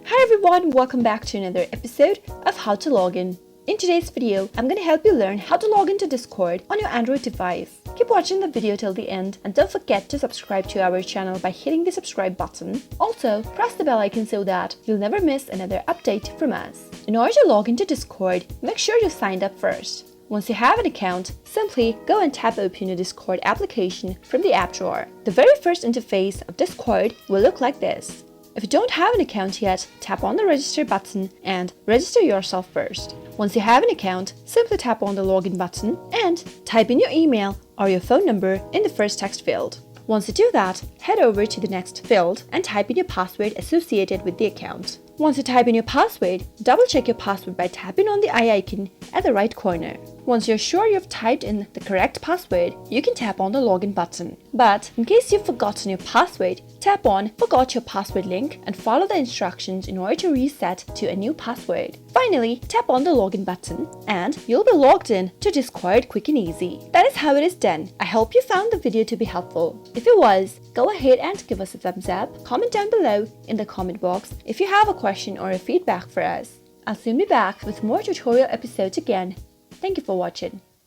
Hi everyone, welcome back to another episode of How to Login. In today's video, I'm going to help you learn how to log into Discord on your Android device. Keep watching the video till the end and don't forget to subscribe to our channel by hitting the subscribe button. Also, press the bell icon so that you'll never miss another update from us. In order to log into Discord, make sure you're signed up first. Once you have an account, simply go and tap open your Discord application from the app drawer. The very first interface of Discord will look like this. If you don't have an account yet, tap on the register button and register yourself first. Once you have an account, simply tap on the login button and type in your email or your phone number in the first text field. Once you do that, head over to the next field and type in your password associated with the account. Once you type in your password, double-check your password by tapping on the eye icon at the right corner. Once you're sure you've typed in the correct password, you can tap on the login button. But in case you've forgotten your password, tap on Forgot Your Password link and follow the instructions in order to reset to a new password. Finally, tap on the login button and you'll be logged in to Discord quick and easy. That is how it is done. I hope you found the video to be helpful. If it was, go ahead and give us a thumbs up. Comment down below in the comment box if you have a question or a feedback for us. I'll soon be back with more tutorial episodes again. Thank you for watching.